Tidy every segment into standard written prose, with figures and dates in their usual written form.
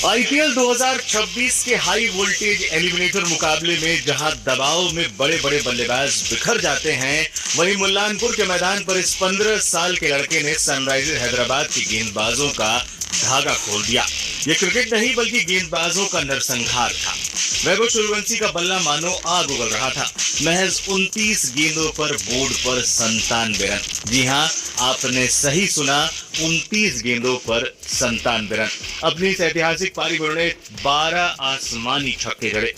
IPL 2026 के high voltage eliminator मुकाबले में जहां दबाव में बड़े बड़े बल्लेबाज बिखर जाते हैं, वहीं मुल्लानपुर के मैदान पर इस 15 साल के लड़के ने सनराइजर्स हैदराबाद के गेंदबाजों का धागा खोल दिया। ये क्रिकेट नहीं बल्कि गेंदबाजों का नरसंहार था। वैभव सूर्यवंशी का बल्ला मानो आग उगल रहा था। महज 29 गेंदों पर बोर्ड पर 97 रन। जी हां, आपने सही सुना, 29 गेंदों पर 97 रन। अपनी इस ऐतिहासिक पारी में उन्होंने 12 आसमानी छक्के जड़े।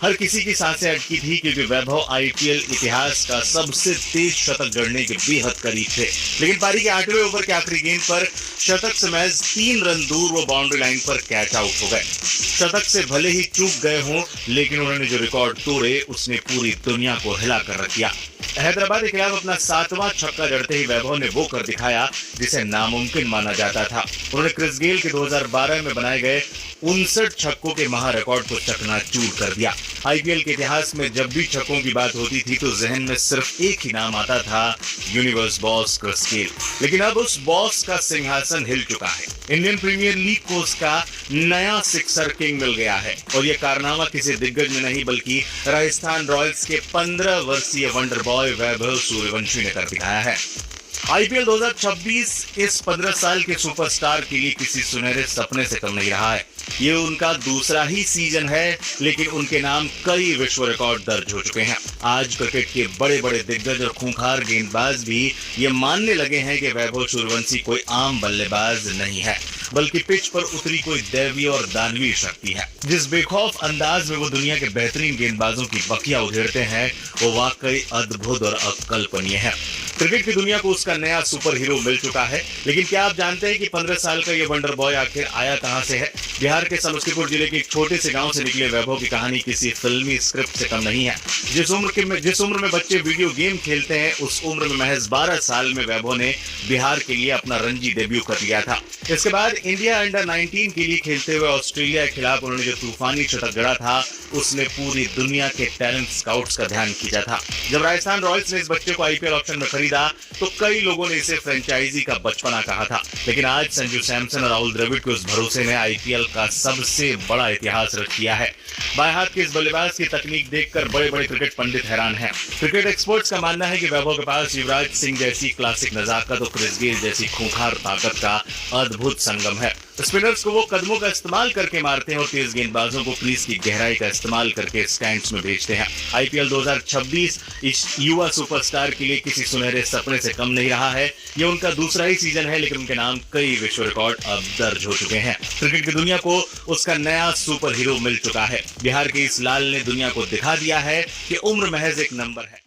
हर किसी की सांसें अटकी थी क्योंकि वैभव आईपीएल इतिहास का सबसे तेज शतक जड़ने के बेहद करीब थे। लेकिन पारी के 8वें ओवर के आखिरी गेंद पर शतक से महज 3 रन दूर वो बाउंड्री लाइन पर कैच आउट हो गए। शतक से भले ही चूक गए हों, लेकिन उन्होंने जो रिकॉर्ड तोड़े उसने पूरी दुनिया को हिला कर रख दिया। हैदराबाद के खिलाफ अपना 7वां छक्का जड़ते ही वैभव ने वो कर दिखाया जिसे नामुमकिन माना जाता था। उन्होंने क्रिस गेल के 2012 में बनाए गए 59 छक्कों के महा रिकॉर्ड को चकनाचूर कर दिया। आईपीएल के इतिहास में जब भी छक्कों की बात होती थी तो जहन में सिर्फ एक ही नाम आता था, यूनिवर्स बॉस क्रिस गेल। लेकिन अब उस बॉस का सिंहासन हिल चुका है। इंडियन प्रीमियर लीग को उसका नया सिक्सर किंग मिल गया है और यह कारनामा किसी दिग्गज में नहीं बल्कि राजस्थान रॉयल्स के 15 वर्षीय वंडर बॉय वैभव सूर्यवंशी ने कर दिखाया है। आईपीएल 2026 इस 15 साल के सुपरस्टार के लिए किसी सुनहरे सपने से कम नहीं रहा है। ये उनका दूसरा ही सीजन है, लेकिन उनके नाम कई विश्व रिकॉर्ड दर्ज हो चुके हैं। आज क्रिकेट के बड़े बड़े दिग्गज और खूंखार गेंदबाज भी ये मानने लगे हैं कि वैभव सूर्यवंशी कोई आम बल्लेबाज नहीं है, बल्कि पिच पर उतरी कोई दैवीय और दानवीय शक्ति है। जिस बेखौफ अंदाज में वो दुनिया के बेहतरीन गेंदबाजों की बखिया उधेड़ते हैं, वो वाकई अद्भुत और अकल्पनीय है। क्रिकेट की दुनिया को उसका नया सुपर हीरो मिल चुका है। लेकिन क्या आप जानते हैं कि 15 साल का ये वंडर बॉय आखिर आया कहां से है? बिहार के समस्तीपुर जिले के एक छोटे से गांव से निकले वैभव की कहानी किसी फिल्मी स्क्रिप्ट से कम नहीं है। जिस उम्र में बच्चे वीडियो गेम खेलते हैं, उस उम्र में महज 12 साल में वैभव ने बिहार के लिए अपना रणजी डेब्यू कर लिया था। इसके बाद इंडिया अंडर 19 के लिए खेलते हुए ऑस्ट्रेलिया के खिलाफ उन्होंने जो तूफानी शतक जड़ा था, उसने पूरी दुनिया के टैलेंट स्काउट्स का ध्यान खींचा था। जब राजस्थान रॉयल्स ने इस बच्चे को आईपीएल ऑप्शन में खरीदा तो कई लोगों ने इसे फ्रेंचाइजी का बचपना कहा था। लेकिन आज संजू सैमसन और राहुल द्रविड़ के उस भरोसे ने आईपीएल का सबसे बड़ा इतिहास रच किया है। बाएं हाथ के इस बल्लेबाज की तकनीक देखकर बड़े बड़े क्रिकेट पंडित हैरान हैं। क्रिकेट एक्सपर्ट्स का मानना है कि वैभव के पास युवराज सिंह जैसी क्लासिक नजाकत और क्रिस गेल जैसी खूंखार ताकत का अद्भुत संगम है। स्पिनर्स को वो कदमों का इस्तेमाल करके मारते हैं और तेज गेंदबाजों को क्रीज की गहराई का इस्तेमाल करके स्टैंड्स में भेजते हैं। आईपीएल 2026 इस युवा सुपरस्टार के लिए किसी सुनहरे सपने से कम नहीं रहा है। ये उनका दूसरा ही सीजन है, लेकिन उनके नाम कई विश्व रिकॉर्ड अब दर्ज हो चुके हैं। क्रिकेट की दुनिया को उसका नया सुपर हीरो मिल चुका है। बिहार के इस लाल ने दुनिया को दिखा दिया है कि उम्र महज एक नंबर है।